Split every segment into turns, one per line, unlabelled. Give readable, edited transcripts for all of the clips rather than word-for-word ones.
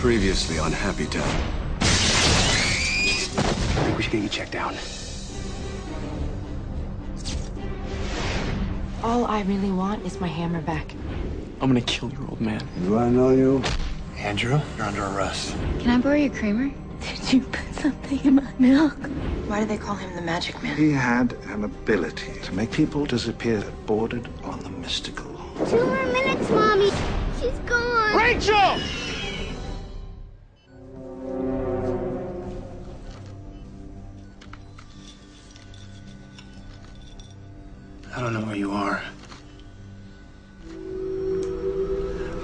Previously on Happy Town.
I think we should get you checked out.
All I really want is my hammer back.
I'm gonna kill your old man.
Do I know you?
Andrew, you're under arrest.
Can I borrow your creamer?
Did you put something in my milk?
Why do they call him the Magic Man?
He had an ability to make people disappear that bordered on the mystical.
2 more minutes, Mommy. She's gone.
Rachel! I don't know where you are,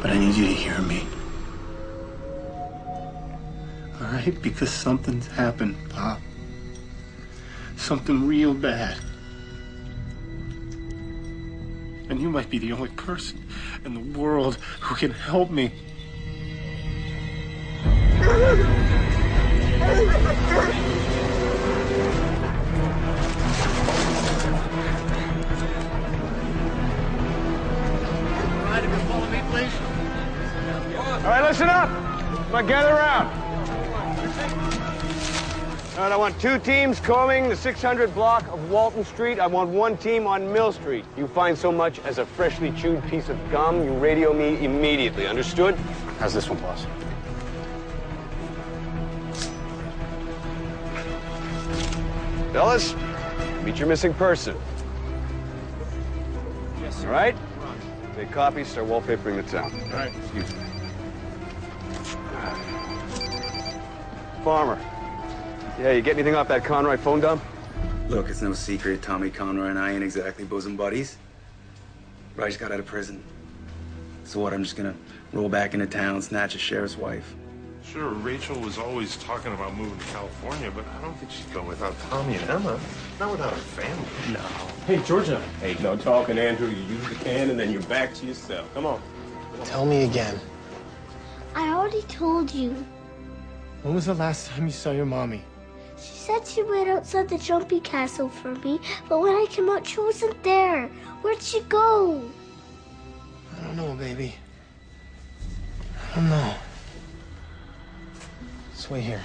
but I need you to hear me. All right? Because something's happened, Pop. Something real bad. And you might be the only person in the world who can help me.
All right, listen up. Come on, gather around. All right, I want 2 teams combing the 600 block of Walton Street. I want 1 team on Mill Street. You find so much as a freshly chewed piece of gum, you radio me immediately. Understood? How's this one, boss? Fellas, meet your missing person.
Yes, sir.
All right? Take copies, start wallpapering the town.
All right.
Excuse me. Farmer. Yeah, you get anything off that Conroy phone dump?
Look, it's no secret Tommy Conroy and I ain't exactly bosom buddies. Bryce got out of prison. So what, I'm just gonna roll back into town, snatch a sheriff's wife.
Sure, Rachel was always talking about moving to California, but I don't think she'd go without Tommy and Emma. Not without her family.
No.
Hey, Georgia. Hey, no talking, Andrew. You use the can and then you're back to yourself. Come on.
Tell me again.
I already told you.
When was the last time you saw your mommy?
She said she waited outside the jumpy castle for me, but when I came out, she wasn't there. Where'd she go?
I don't know, baby. I don't know. Let's wait here.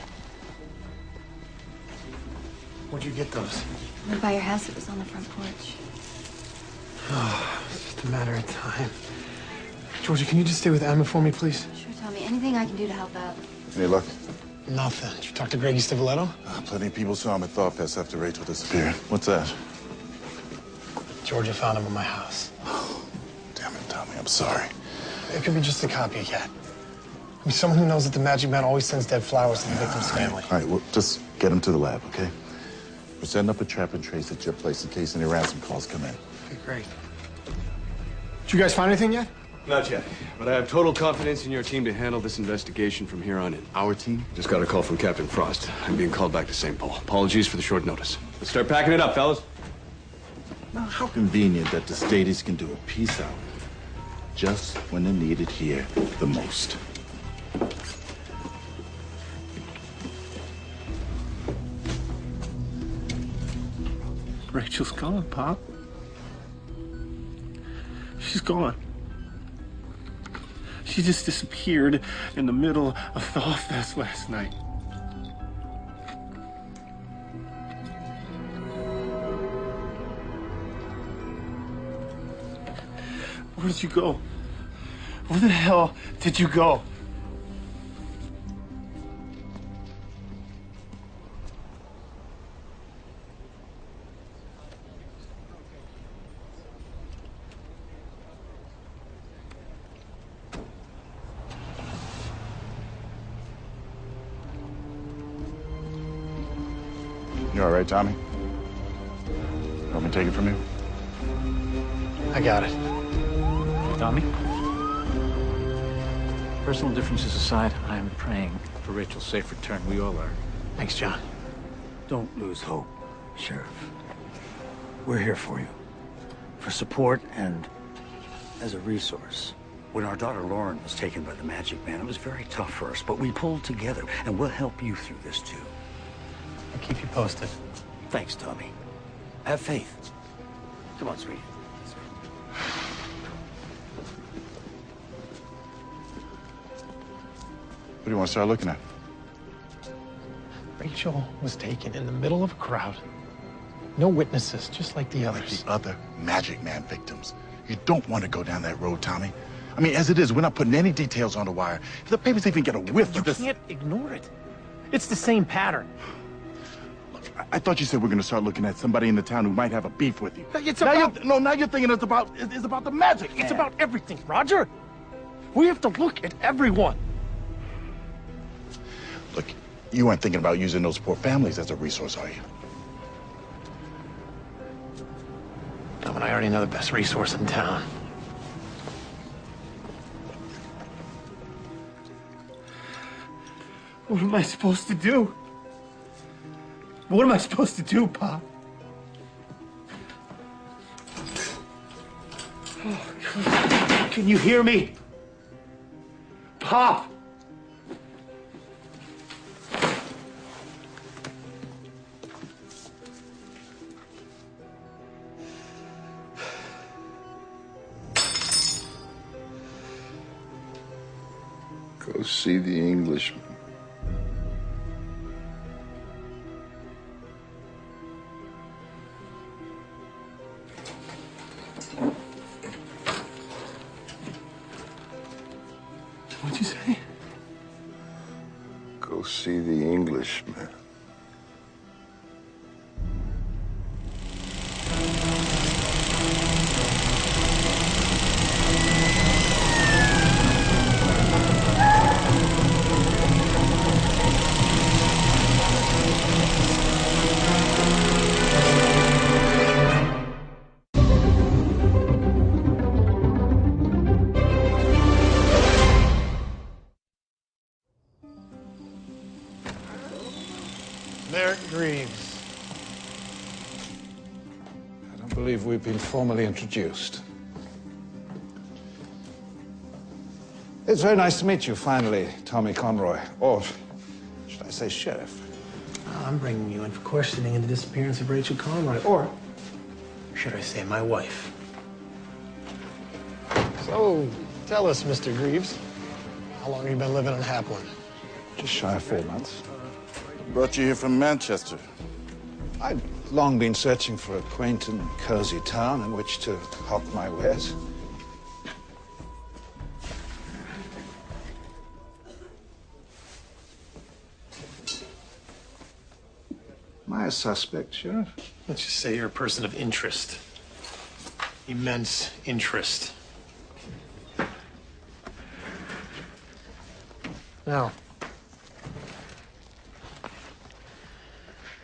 Where'd you get those?
I went by your house. It was on the front porch.
Oh, it's just a matter of time. Georgia, can you just stay with Emma for me, please?
Sure, Tommy. Anything I can do to help out.
Any luck?
Nothing. Did you talk to Greggy Stiviletto?
Plenty of people saw him at Thought Fest after Rachel disappeared. What's that?
Georgia found him in my house.
Damn it, Tommy, I'm sorry.
It could be just a copycat. I mean, someone who knows that the Magic Man always sends dead flowers to the victim's family.
All right, well, just get him to the lab, okay? We're setting up a trap and trace at your place in case any ransom calls come in.
Okay, great. Did you guys find anything yet?
Not yet, but I have total confidence in your team to handle this investigation from here on in.
Our team?
Just got a call from Captain Frost. I'm being called back to St. Paul. Apologies for the short notice. Let's start packing it up, fellas.
Now, how convenient that the Stadies can do a peace out just when they're needed here the most.
Rachel's gone, Pop. She's gone. She just disappeared in the middle of Thought Fest last night. Where did you go? Where the hell did you go?
You all right, Tommy? You want me to take it from you?
I got it.
Tommy? Personal differences aside, I am praying for Rachel's safe return. We all are.
Thanks, John.
Don't lose hope, Sheriff. We're here for you. For support and as a resource. When our daughter Lauryn was taken by the Magic Man, it was very tough for us, but we pulled together, and we'll help you through this, too.
I'll keep you posted.
Thanks, Tommy. Have faith. Come on, sweetie.
do you want to start looking at?
Rachel was taken in the middle of a crowd. No witnesses, just like the others.
The other Magic Man victims. You don't want to go down that road, Tommy. I mean, as it is, we're not putting any details on the wire. If the papers even get a whiff of this...
You can't ignore it. It's the same pattern.
Look, I thought you said we're going to start looking at somebody in the town who might have a beef with you.
It's
now
about...
now you're thinking it's about the Magic Man.
It's about everything, Roger. We have to look at everyone.
Look, you weren't thinking about using those poor families as a resource, are you?
Tom and I already know the best resource in town. What am I supposed to do? What am I supposed to do, Pop? Oh, God. Can you hear me? Pop!
Go see the Englishman.
What'd you say?
Go see the Englishman.
Merritt Grieves.
I don't believe we've been formally introduced. It's very nice to meet you, finally, Tommy Conroy. Or should I say sheriff?
I'm bringing you in for questioning into the disappearance of Rachel Conroy. Or should I say my wife? So, tell us, Mr. Grieves, how long have you been living in Haplin?
Just shy of 4 months.
Brought you here from Manchester.
I'd long been searching for a quaint and cozy town in which to hawk my wares. Am I a suspect, Sheriff?
Let's just say you're a person of interest. Immense interest. Now,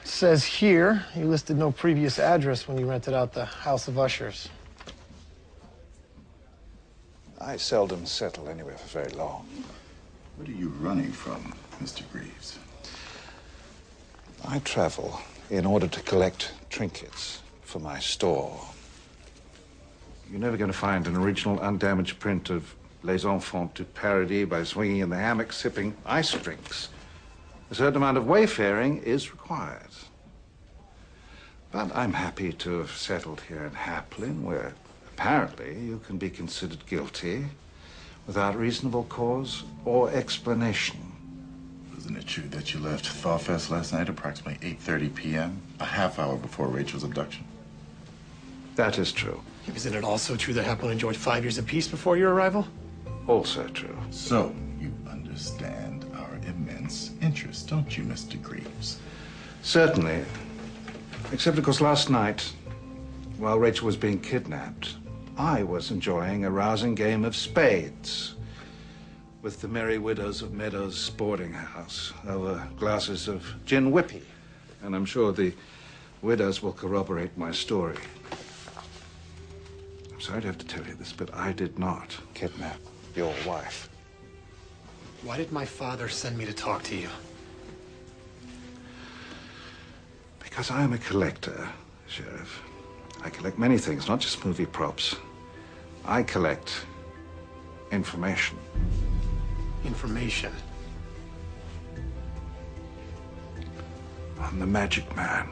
it says here you listed no previous address when you rented out the House of Ushers.
I seldom settle anywhere for very long.
What are you running from, Mr. Grieves?
I travel in order to collect trinkets for my store. You're never going to find an original, undamaged print of Les Enfants du Paradis by swinging in the hammock, sipping ice drinks. A certain amount of wayfaring is required. But I'm happy to have settled here in Haplin, where apparently you can be considered guilty without reasonable cause or explanation.
Isn't it true that you left Thawfest last night approximately 8:30 p.m., a half hour before Rachel's abduction?
That is true.
Isn't it also true that Haplin enjoyed 5 years of peace before your arrival?
Also true.
So, you understand our immense interest, don't you, Mr. Grieves?
Certainly. Except, of course, last night, while Rachel was being kidnapped, I was enjoying a rousing game of spades with the Merry Widows of Meadows boarding house over glasses of gin whippy. And I'm sure the widows will corroborate my story. I'm sorry to have to tell you this, but I did not kidnap your wife.
Why did my father send me to talk to you?
Because I am a collector, Sheriff. I collect many things, not just movie props. I collect information.
Information?
I'm the Magic Man.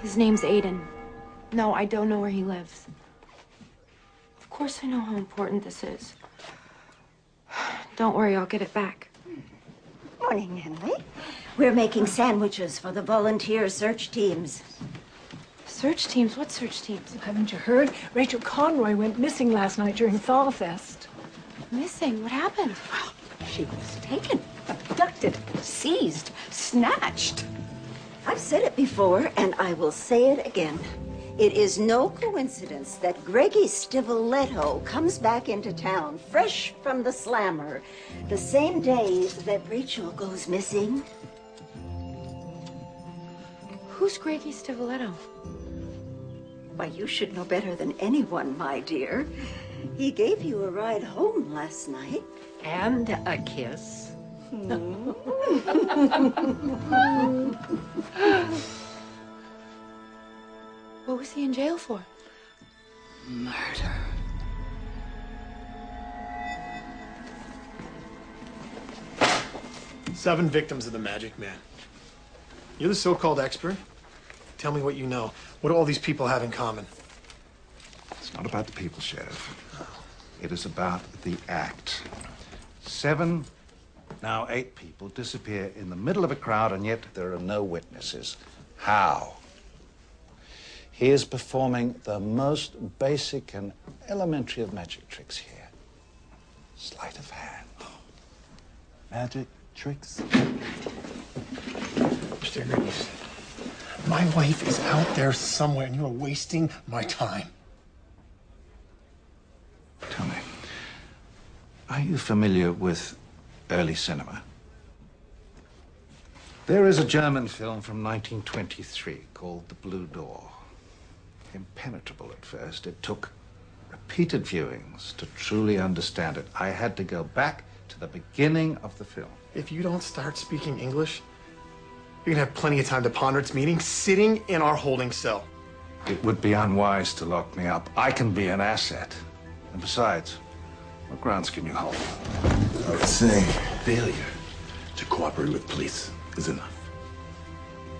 His name's Aiden. No, I don't know where he lives. Of course I know how important this is. Don't worry, I'll get it back.
Morning, Henley. We're making sandwiches for the volunteer search teams.
Search teams? What search teams?
Haven't you heard? Rachel Conroy went missing last night during Fall Fest.
Missing? What happened?
Well, she was taken, abducted, seized, snatched. I've said it before, and I will say it again. It is no coincidence that Greggy Stiviletto comes back into town, fresh from the slammer, the same day that Rachel goes missing.
Who's Greggy Stiviletto?
Why, you should know better than anyone, my dear. He gave you a ride home last night. And a kiss.
What was he in jail for?
Murder.
Seven victims of the Magic Man. You're the so-called expert. Tell me what you know. What do all these people have in common?
It's not about the people, Sheriff. It is about the act. 7, now 8 people disappear in the middle of a crowd, and yet there are no witnesses. How? He is performing the most basic and elementary of magic tricks here. Sleight of hand.
Magic tricks?
Mr. Grieves, my wife is out there somewhere, and you are wasting my time.
Tell me, are you familiar with early cinema? There is a German film from 1923 called The Blue Door. Impenetrable at first. It took repeated viewings to truly understand it. I had to go back to the beginning of the film.
If you don't start speaking English, you're gonna have plenty of time to ponder its meaning sitting in our holding cell.
It would be unwise to lock me up. I can be an asset. And besides, what grounds can you hold?
I would say failure to cooperate with police is enough.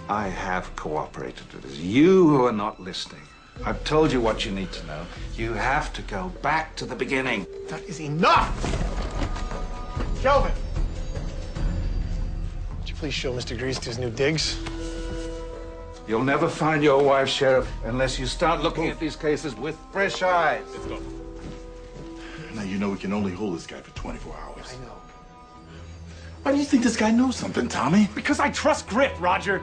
I have cooperated. It is you who are not listening. I've told you what you need to know. You have to go back to the beginning.
That is enough! Kelvin! Would you please show Mr. Grieves to his new digs?
You'll never find your wife, Sheriff, unless you start looking at these cases with fresh eyes.
Let's go.
Now you know we can only hold this guy for 24 hours.
I know.
Why do you think this guy knows something, Tommy?
Because I trust grit, Roger.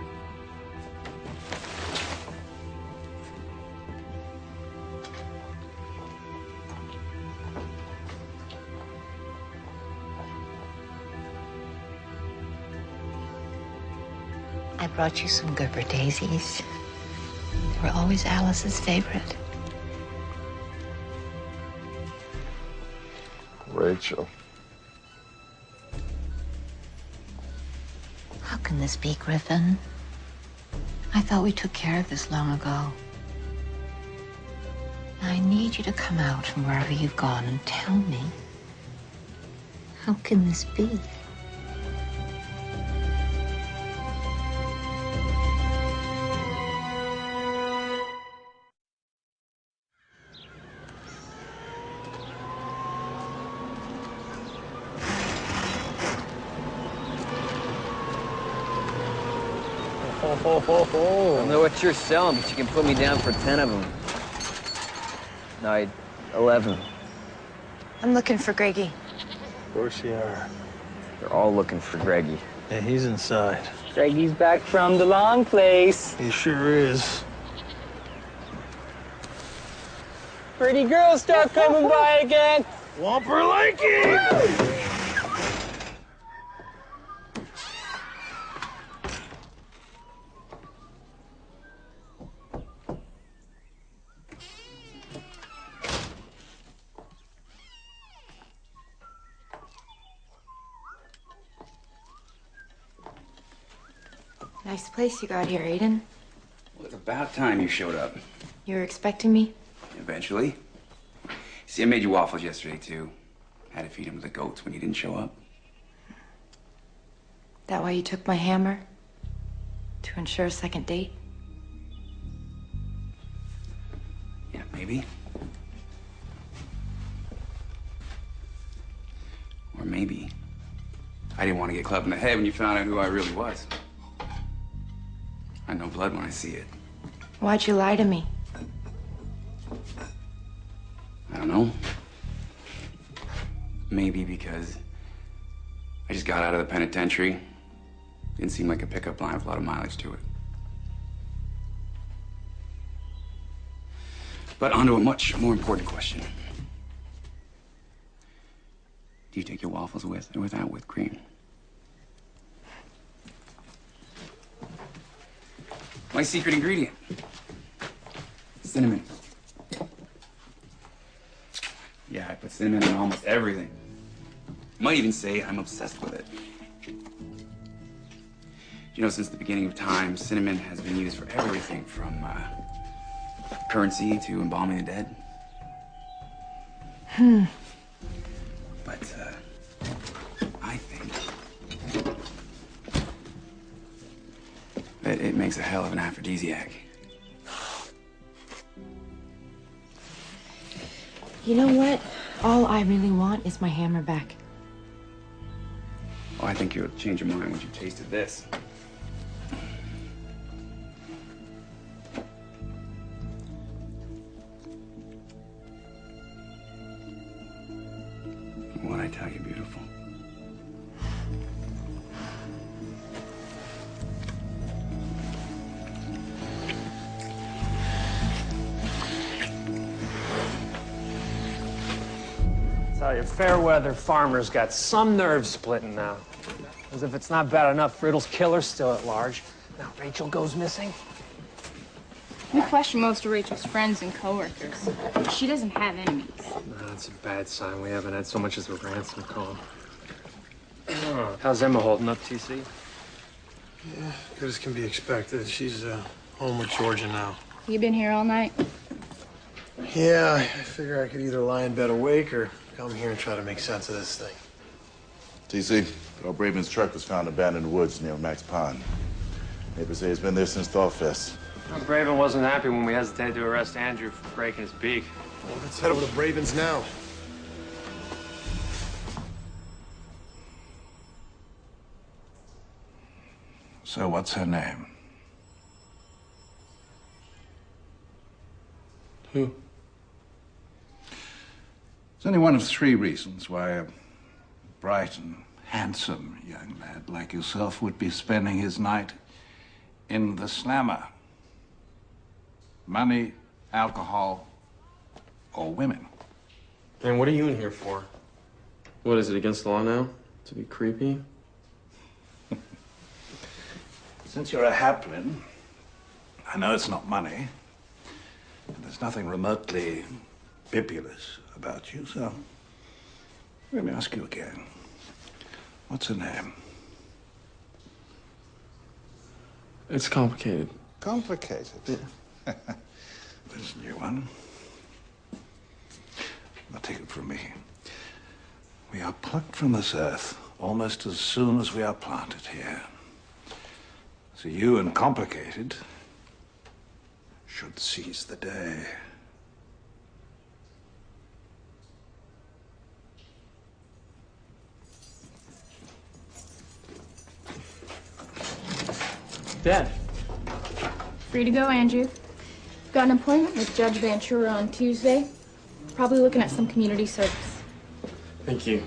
I brought you some Gerber daisies. They were always Alice's favorite.
Rachel.
How can this be, Griffin? I thought we took care of this long ago. I need you to come out from wherever you've gone and tell me, how can this be?
I don't know what you're selling, but you can put me down for 10 of them. No, 11.
I'm looking for Greggy.
Of course you are.
They're all looking for Greggy.
Yeah, he's inside.
Greggy's back from the long place.
He sure is.
Pretty girls start coming by again.
Whomper likey!
Nice place you got here, Aiden.
Well, it's about time you showed up.
You were expecting me?
Eventually. See, I made you waffles yesterday, too. Had to feed them to the goats when you didn't show up.
That why you took my hammer? To ensure a second date?
maybe. Or maybe I didn't want to get clubbed in the head when you found out who I really was. I know blood when I see it.
Why'd you lie to me?
I don't know. Maybe because I just got out of the penitentiary. Didn't seem like a pickup line with a lot of mileage to it. But on to a much more important question. Do you take your waffles with or without whipped cream? My secret ingredient. Cinnamon. Yeah, I put cinnamon in almost everything. Might even say I'm obsessed with it. You know, since the beginning of time, cinnamon has been used for everything from currency to embalming the dead. But I think that it makes a hell of an aphrodisiac.
You know what? All I really want is my hammer back.
Oh, I think you'll change your mind once you tasted this. What'd I tell you, beautiful?
Tell you, fair weather farmers got some nerve splitting now. As if it's not bad enough, Riddle's killer's still at large. Now Rachel goes missing.
We question most of Rachel's friends and coworkers. She doesn't have enemies.
Nah, that's a bad sign. We haven't had so much as a ransom call. How's Emma holding up, TC?
Yeah, good as can be expected. She's home with Georgia now.
You been here all night?
Yeah, I figure I could either lie in bed awake or come here and try to make sense of this thing.
TC, Earl Braben's truck was found abandoned in the woods near Max Pond. Neighbors say he's been there since Thawfest.
Braven wasn't happy when we hesitated to arrest Andrew for breaking his beak.
Well, let's head over to Braben's now.
So what's her name?
Who?
There's only one of three reasons why a bright and handsome young lad like yourself would be spending his night in the slammer. Money, alcohol, or women.
And what are you in here for? What, is it against the law now? To be creepy?
Since you're a Haplin, I know it's not money. And there's nothing remotely bibulous about you, so let me ask you again. What's her name?
It's complicated.
Complicated? Yeah. There's a new one. Now take it from me. We are plucked from this earth almost as soon as we are planted here. So you and Complicated should seize the day.
Dad.
Free to go, Andrew. Got an appointment with Judge Ventura on Tuesday. Probably looking at some community service.
Thank you.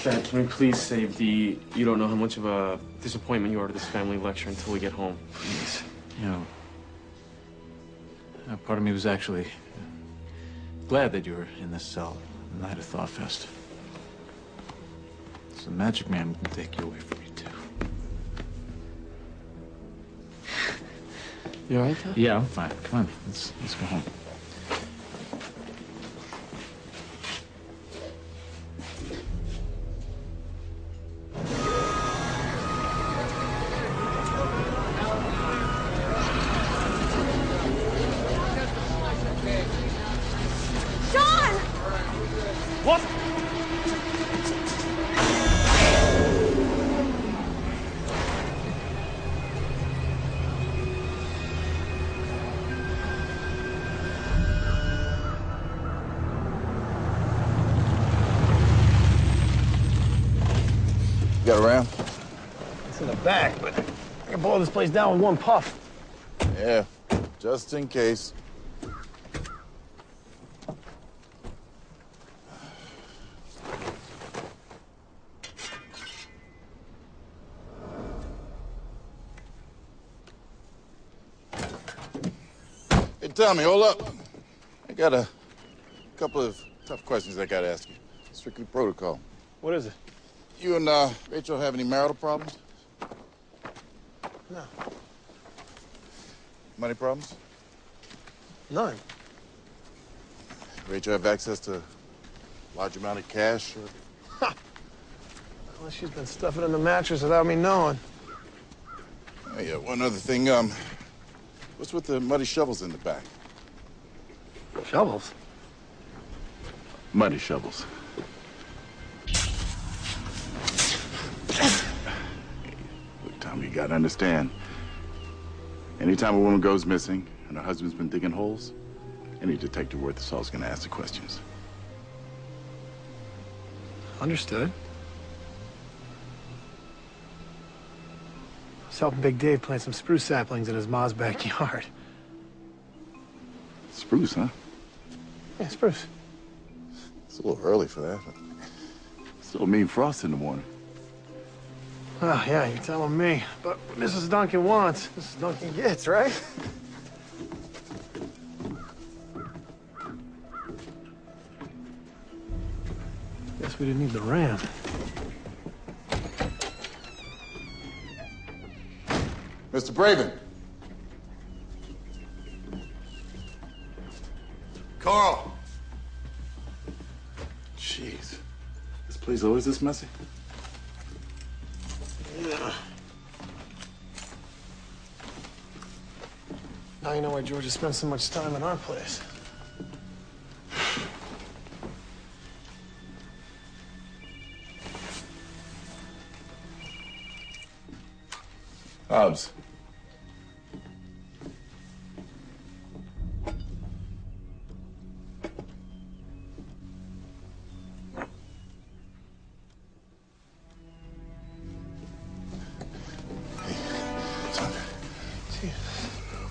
Dad, can we please save the you don't know how much of a disappointment you are to this family lecture until we get home? Please.
You know, part of me was actually glad that you were in this cell the night of Thawfest. So the magic man can take you away from me, too.
You all right, Dad?
Yeah, I'm fine. Come on, let's go home.
got a ram?
It's in the back, but I can blow this place down with one puff.
Yeah, just in case. Hey, Tommy, hold up. I got a couple of tough questions I gotta ask you. Strictly protocol.
What is it?
You and Rachel have any marital problems?
No.
Money problems?
None.
Rachel have access to large amount of cash? Or...
Well, she's been stuffing in the mattress without me knowing.
Oh, yeah, one other thing. What's with the muddy shovels in the back?
Shovels?
Muddy shovels. Look, Tom, you gotta understand. Anytime a woman goes missing and her husband's been digging holes, any detective worth his salt is gonna ask the questions.
Understood. I was helping Big Dave plant some spruce saplings in his ma's backyard.
Spruce, huh?
Yeah, spruce.
It's a little early for that. Still mean frost in the morning.
Oh, yeah, you're telling me. But what Mrs. Duncan wants, Mrs. Duncan gets, right? Guess we didn't need the ram.
Mr. Braven. Carl. Jeez. This place always this messy?
Yeah. Now you know why Georgia spends so much time in our place.
Hobbs.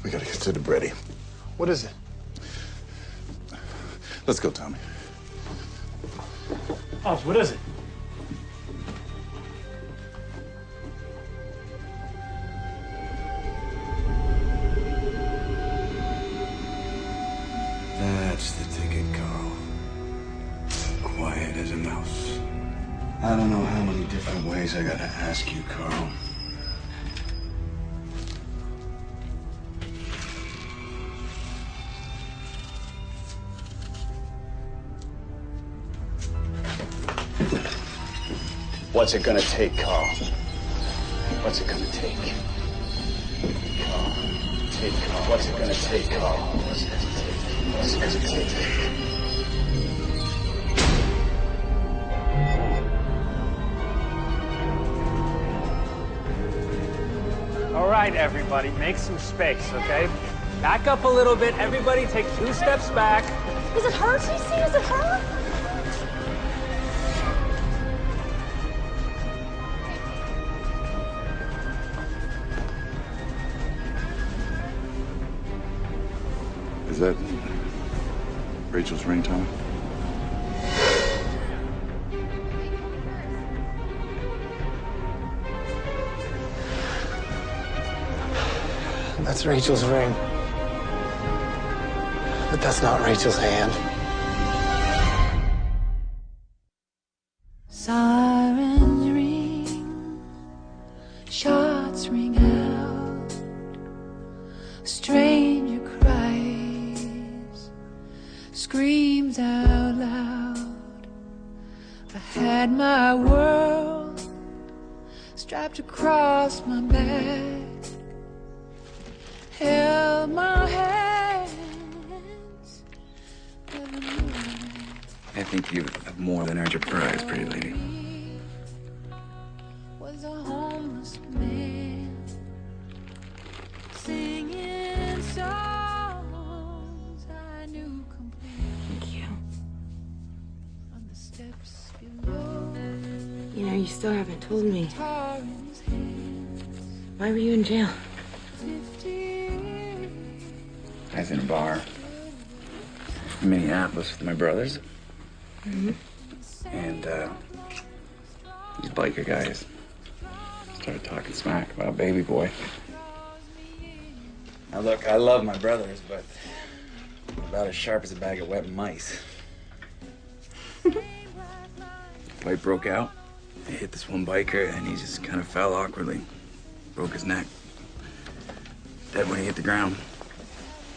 We gotta get to the bready.
What is it?
Let's go, Tommy.
Oh, what is it?
That's the ticket, Carl. Quiet as a mouse.
I don't know how many different ways I gotta ask you, Carl.
What's it gonna take, Carl? What's it gonna take? Carl. Take, Carl. What's it gonna take, Carl? What's it gonna take? What's it gonna take?
All right, everybody, make some space, okay? Back up a little bit. Everybody take 2 steps back.
Is it her, TC? Is it her?
Is that Rachel's ring, Tommy?
That's Rachel's ring. But that's not Rachel's hand.
Sirens ring, shots ring out, a stranger cries, screams out loud. I had my world strapped across my back, held my hands, never knew
I think you have more than earned your prize, pretty lady.
was a homeless man singing songs I knew completely.
Thank you.
On the steps below.
You know, you still haven't told me. Why were you in jail?
I was in a bar in Minneapolis with my brothers.
Mm-hmm.
And these biker guys started talking smack about Baby Boy. Now look, I love my brothers, but I'm about as sharp as a bag of wet mice. Fight broke out. They hit this one biker and he just kind of fell awkwardly. Broke his neck. Dead when he hit the ground.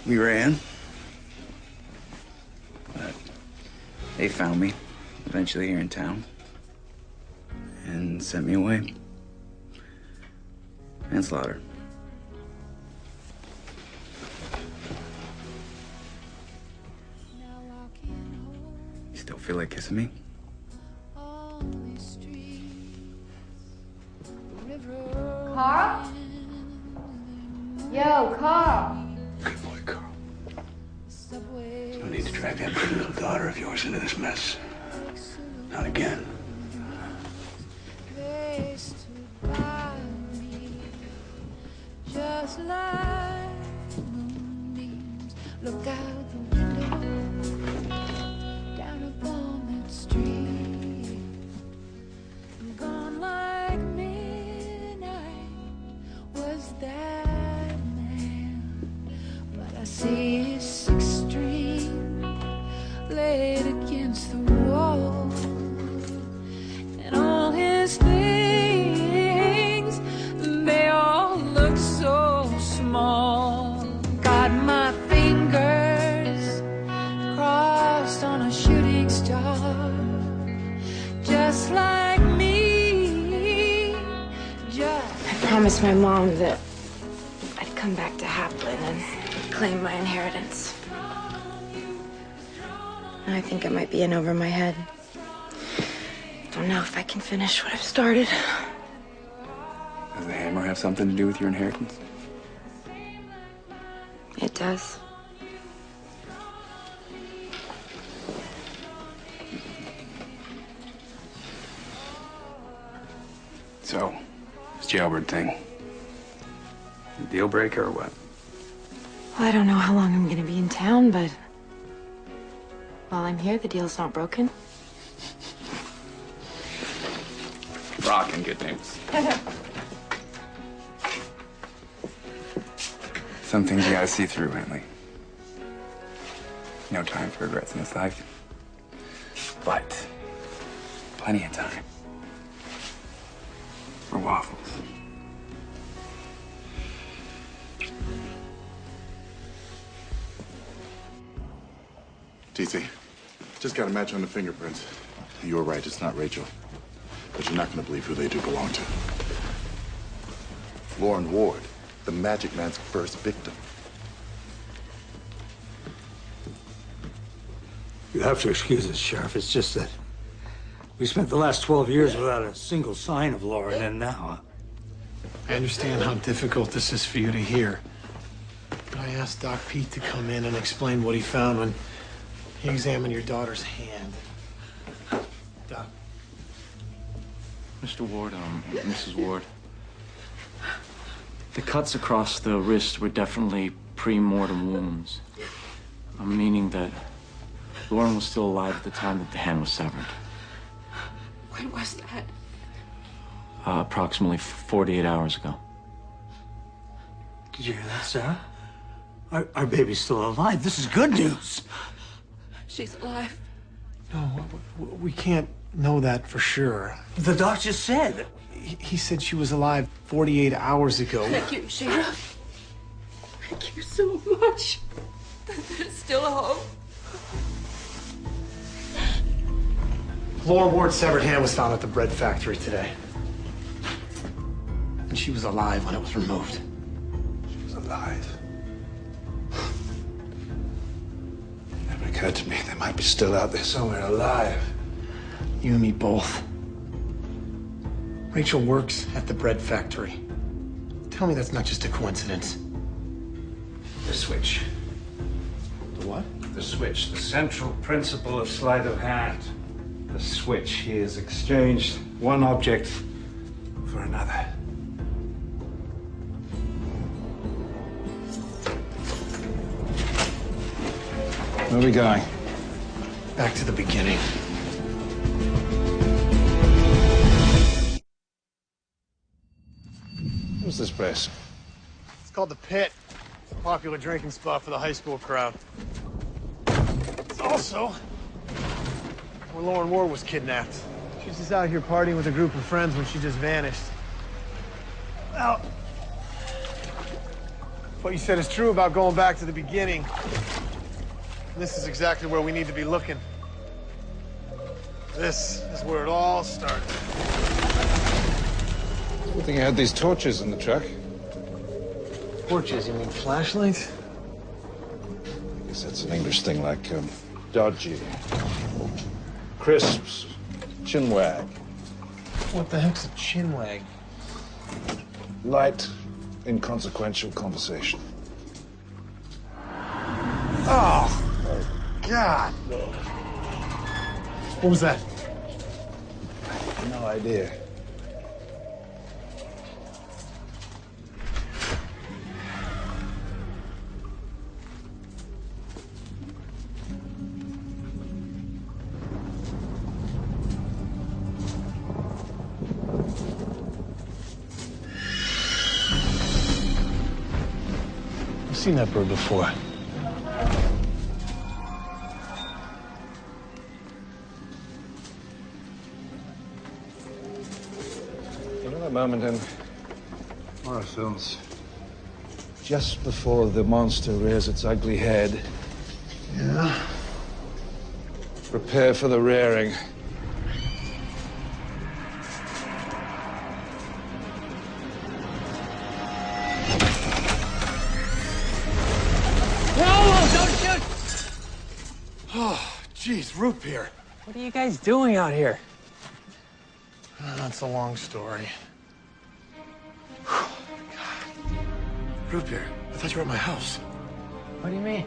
We ran. But they found me eventually here in town and sent me away. Manslaughter. You still feel like kissing me?
Carl? Yo, Carl.
Good boy, Carl. No need to drag that pretty little daughter of yours into this mess. Not again.
Just like moonbeams, look out the window, down upon that street. Gone like midnight was that man, but I see his sixth string laid against the wall, and all his things, they all look so small. Got my fingers crossed on a shooting star, just like me.
I promised my mom that I'd come back to Haplin and claim my inheritance. I think I might be in over my head. Don't know if I can finish what I've started.
Does the hammer have something to do with your inheritance?
It does.
So, this jailbird thing, a deal breaker or what?
Well, I don't know how long I'm gonna be in town, but while I'm here, the deal's not broken.
Rockin' good news. Some things you gotta see through, Henley. No time for regrets in this life. But plenty of time for waffles.
TC, just got a match on the fingerprints. You were right, it's not Rachel. But you're not gonna believe who they do belong to. Lauryn Ward, the Magic Man's first victim.
You have to excuse us, Sheriff. It's just that we spent the last 12 years without a single sign of Lauryn, and now...
I understand how difficult this is for you to hear. But I asked Doc Pete to come in and explain what he found when he examined your daughter's hand. Doc.
Mr. Ward, Mrs. Ward. The cuts across the wrist were definitely pre-mortem wounds. Meaning that Lauryn was still alive at the time that the hand was severed.
When was that?
Approximately 48 hours ago.
Did you hear that, Sarah? Our baby's still alive. This is good news.
She's alive.
No, we can't know that for sure.
The doc just said.
He said she was alive 48 hours ago.
Thank you, Sheriff. Thank you so much. There's still a hope.
Lauryn Ward's severed hand was found at the bread factory today. And she was alive when it was removed.
She was alive. Never occurred to me they might be still out there somewhere alive.
You and me both. Rachel works at the bread factory. Tell me that's not just a coincidence.
The switch.
The what?
The switch, the central principle of sleight of hand. The switch he has exchanged One object for another. Where are we going?
Back to the beginning.
What's this place?
It's called the Pit. It's a popular drinking spot for the high school crowd. It's also where Lauryn Ward was kidnapped. She was just out here partying with a group of friends when she just vanished. Well, what you said is true about going back to the beginning. This is exactly where we need to be looking. This is where it all started.
Good thing you had these torches in the truck.
Torches, you mean flashlights?
I guess that's an English thing like dodgy, crisps, chinwag.
What the heck's a chinwag?
Light, inconsequential conversation.
Oh, God. What was that?
No idea.
I've seen that bird before.
You know that moment in horror films, just before the monster rears its ugly head?
Yeah?
Prepare for the rearing.
Oh, jeez, root beer.
What are you guys doing out here?
That's a long story. Root beer, I thought you were at my house.
What do you mean?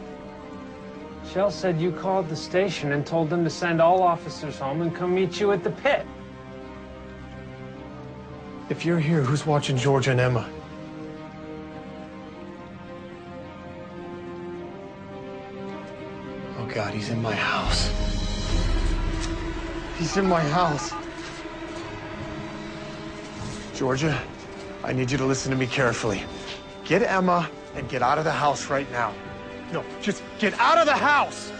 Shell said you called the station and told them to send all officers home and come meet you at the pit.
If you're here, who's watching Georgia and Emma? Oh, God, he's in my house. He's in my house. Georgia, I need you to listen to me carefully. Get Emma and get out of the house right now. No, just get out of the house!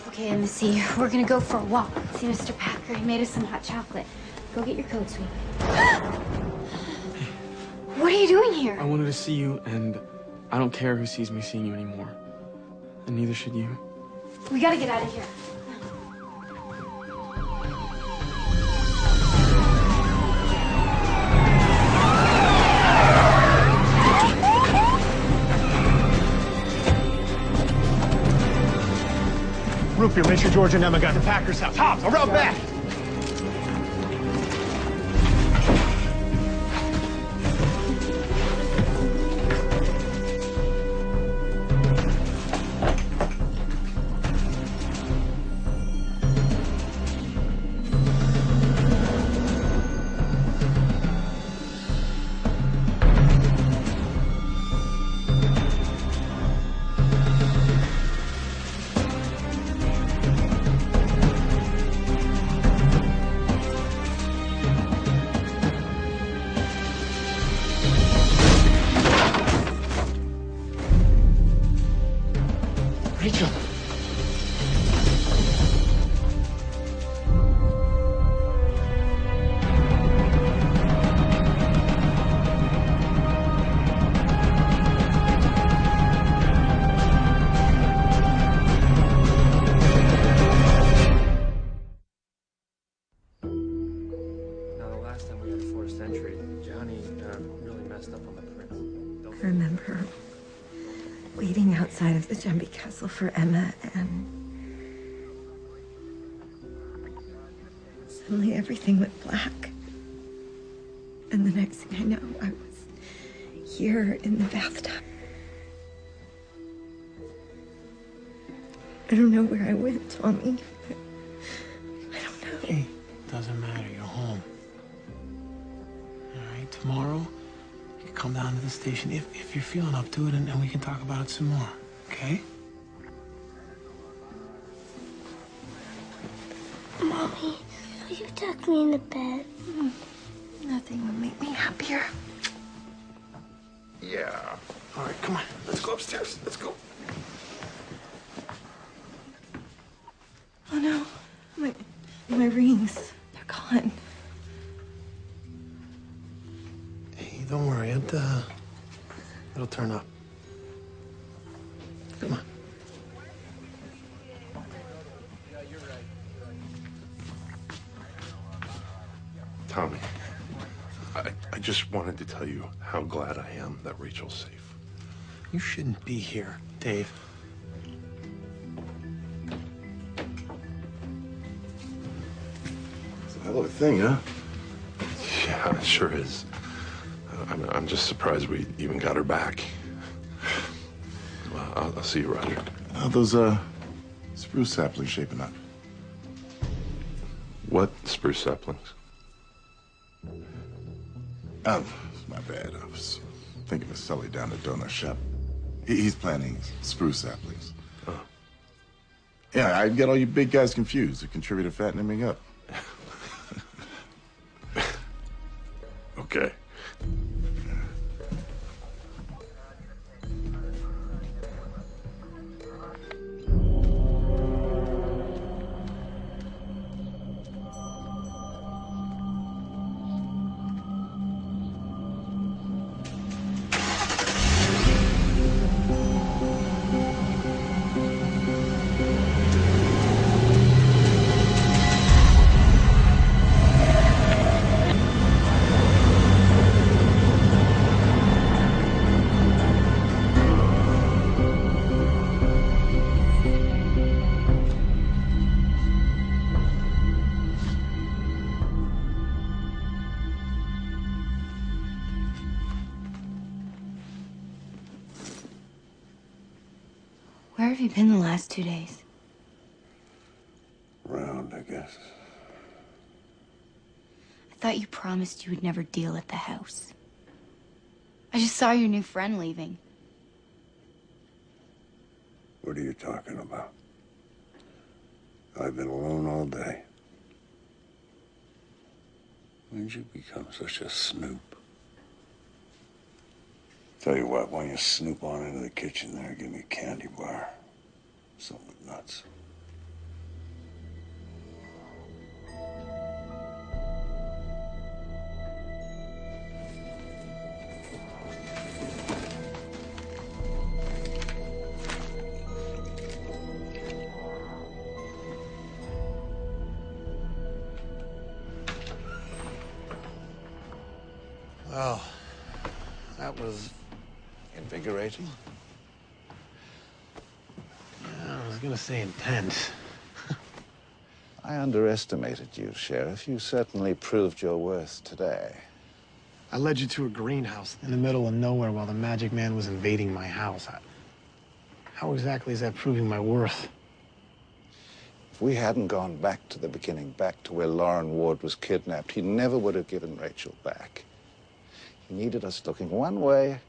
Okay, Missy, we're gonna go for a walk. See Mr. Packer, he made us some hot chocolate. Go get your coat, sweetie. What are you doing here?
I wanted to see you, and I don't care who sees me seeing you anymore. And neither should you.
We gotta get out of here.
Root beer, make sure George and Emma got to Packer's house. Hobbs, around back! Rachel.
Now, the last time we had a forced entry, Johnny really messed up on the print.
I remember waiting outside of the Jumpy Castle for Emma, and suddenly everything went black. And the next thing I know, I was here in the bathtub. I don't know where I went, Tommy. I don't know.
Doesn't matter, you're home. tomorrow, you can come down to the station if you're feeling up to it, and we can talk about it some more, okay?
Mommy, will you tuck me in the bed?
Nothing will make me happier.
Yeah. All right, come on. Let's go upstairs. Let's go.
Oh no, my rings, they're gone.
Hey, don't worry. It'll turn up. Come on.
Tommy, I just wanted to tell you how glad I am that Rachel's safe.
You shouldn't be here, Dave.
It's a hell of a thing, huh?
Yeah, it sure is. I'm just surprised we even got her back. Well, I'll see you, Roger.
How those spruce saplings shaping up?
What spruce saplings?
Oh, my bad. I was thinking of Sully down the donut shop. He's planting spruce saplings.
Oh.
Yeah, I'd get all you big guys confused. It contributed to fattening me up.
Okay.
Where have you been the last 2 days?
Around, I guess.
I thought you promised you would never deal at the house. I just saw your new friend leaving.
What are you talking about? I've been alone all day. When did you become such a snoop? Tell you what, why don't you snoop on into the kitchen there and give me a candy bar? Something with nuts.
Well, that was
invigorating.
Yeah, I was gonna say intense.
I underestimated you, Sheriff. You certainly proved your worth today.
I led you to a greenhouse in the middle of nowhere while the Magic Man was invading my house. How exactly is that proving my worth?
If we hadn't gone back to the beginning, back to where Lauryn Ward was kidnapped, he never would have given Rachel back. He needed us looking one way,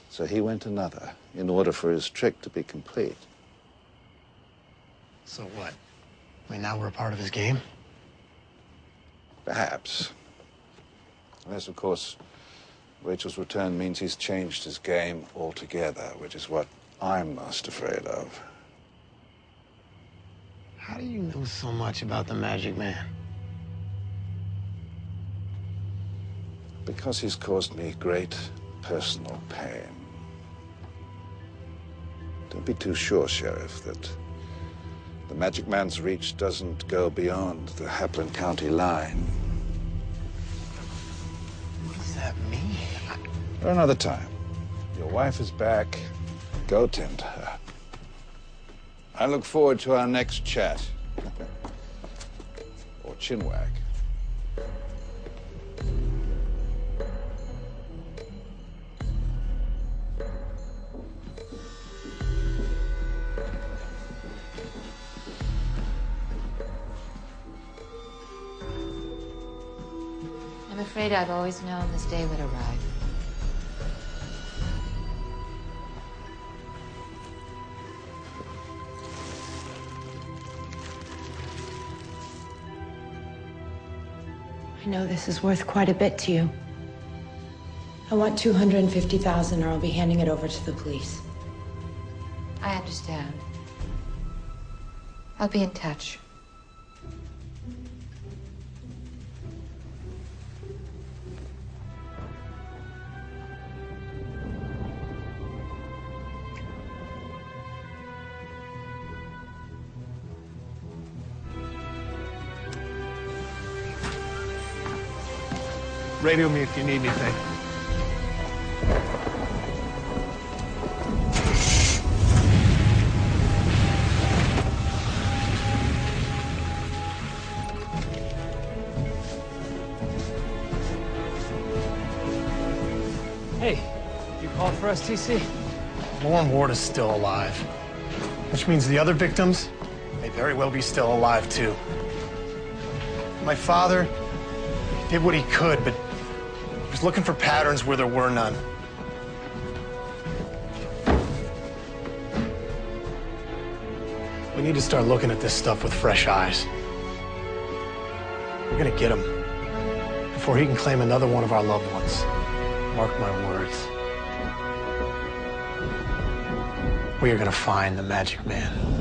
so he went another in order for his trick to be complete.
So what? I mean, now we're a part of his game?
Perhaps. Unless, of course, Rachel's return means he's changed his game altogether, which is what I'm most afraid of.
How do you know so much about the Magic Man?
Because he's caused me great personal pain. Don't be too sure, Sheriff, that the Magic Man's reach doesn't go beyond the Haplin County line.
What does that mean?
For another time. Your wife is back. Go tend to her. I look forward to our next chat. Or chinwag.
afraid I've always known this day would arrive.
I know this is worth quite a bit to you. I want $250,000 or I'll be handing it over to the police.
I understand. I'll be in touch.
Radio me if you need anything.
Hey, you called for us, TC?
Lauryn Ward is still alive, which means the other victims may very well be still alive, too. My father did what he could, but he was looking for patterns where there were none. We need to start looking at this stuff with fresh eyes. We're gonna get him before he can claim another one of our loved ones. Mark my words. We are gonna find the magic man.